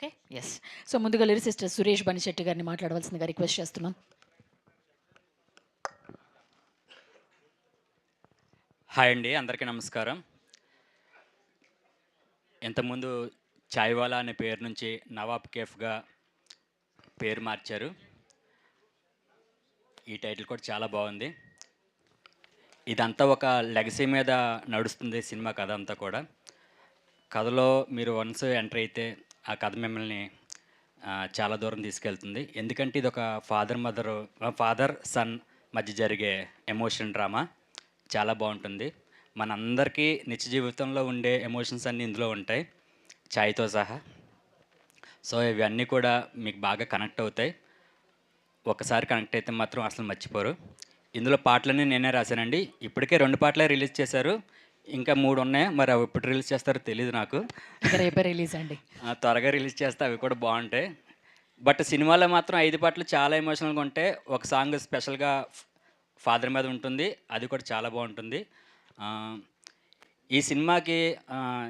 Okay. Yes. So, ముందుగా lyricist Suresh Banisetti గారిని మాట్లాడవలసిందిగా రిక్వెస్ట్ చేస్తున్నాం. హాయ్ అండి, అందరికీ నమస్కారం. ఇంతకుముందు చాయ్‌వాలా అనే పేరు నుంచి నవాబ్ కేఫ్‌గా పేరు మార్చారు. ఈ టైటిల్ కూడా చాలా బాగుంది. ఇదంతా ఒక లెగసీ మీద నడుస్తుంది సినిమా కథ అంతా కూడా. కథలో మీరు వన్స్ ఎంటర్ అయితే ఆ కథ మిమ్మల్ని చాలా దూరం తీసుకెళ్తుంది. ఎందుకంటే ఇదొక ఫాదర్ సన్ మధ్య జరిగే ఎమోషన్ డ్రామా. చాలా బాగుంటుంది. మనందరికీ నిత్య జీవితంలో ఉండే ఎమోషన్స్ అన్నీ ఇందులో ఉంటాయి, ఛాయ్‌తో సహా. సో, ఇవన్నీ కూడా మీకు బాగా కనెక్ట్ అవుతాయి. ఒకసారి కనెక్ట్ అయితే మాత్రం అసలు మర్చిపోరు. ఇందులో పాటలన్నీ నేనే రాశానండి. ఇప్పటికే 2 పాటలే రిలీజ్ చేశారు. ఇంకా 3 ఉన్నాయి. మరి అవి ఎప్పుడు రిలీజ్ చేస్తారో తెలీదు నాకు. ఇక రేపే రిలీజ్ అండి. త్వరగా రిలీజ్ చేస్తే అవి కూడా బాగుంటాయి. బట్ సినిమాలో మాత్రం 5 పాటలు చాలా ఎమోషనల్‌గా ఉంటాయి. ఒక సాంగ్ స్పెషల్‌గా ఫాదర్ మీద ఉంటుంది. అది కూడా చాలా బాగుంటుంది. ఆహ్, ఈ సినిమాకి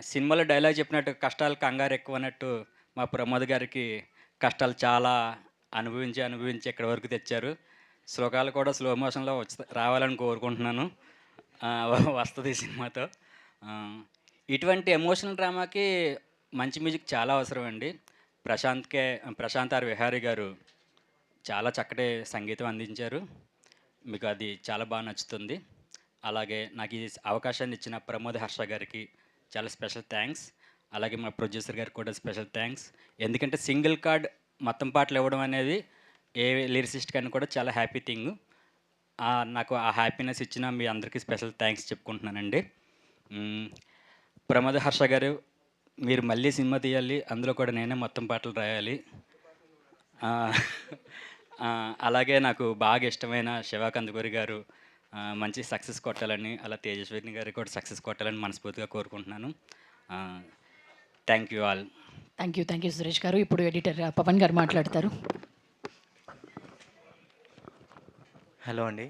సినిమాలో డైలాగ్ చెప్పినట్టు కష్టాలు కంగారు ఎక్కువ అన్నట్టు మా ప్రమోద్ గారికి కష్టాలు చాలా అనుభవించి ఇక్కడి వరకు తెచ్చారు. శ్లోకాలు కూడా స్లో మోషన్‌లో రావాలని కోరుకుంటున్నాను. వస్తది ఈ సినిమాతో. ఆహ్, ఇటువంటి ఎమోషనల్ డ్రామాకి మంచి మ్యూజిక్ చాలా అవసరం అండి. ప్రశాంత్ ఆర్ విహారీ గారు చాలా చక్కటి సంగీతం అందించారు. మీకు అది చాలా బాగా నచ్చుతుంది. అలాగే నాకు ఈ అవకాశాన్ని ఇచ్చిన ప్రమోద్ హర్ష గారికి చాలా స్పెషల్ థ్యాంక్స్. అలాగే మా ప్రొడ్యూసర్ గారికి కూడా స్పెషల్ థ్యాంక్స్. ఎందుకంటే సింగిల్ కార్డ్ మొత్తం పాటలు ఇవ్వడం అనేది ఏ లిరిసిస్ట్ కన్నా కూడా చాలా హ్యాపీ థింగ్. నాకు ఆ హ్యాపీనెస్ ఇచ్చిన మీ అందరికీ స్పెషల్ థ్యాంక్స్ చెప్పుకుంటున్నానండి. మ్, ప్రమోద్ హర్ష గారు, మీరు మళ్ళీ సినిమా తీయాలి, అందులో కూడా నేనే మొత్తం పాటలు రాయాలి. ఆ, అలాగే నాకు బాగా ఇష్టమైన శివాకాంత్ గౌరి గారు మంచి సక్సెస్ కొట్టాలని, అలా తేజస్విని గారికి కూడా సక్సెస్ కొట్టాలని మనస్ఫూర్తిగా కోరుకుంటున్నాను. Thank you all. Thank you Suresh గారు. ఇప్పుడు ఎడిటర్ పవన్ గారు మాట్లాడతారు. హలో అండి.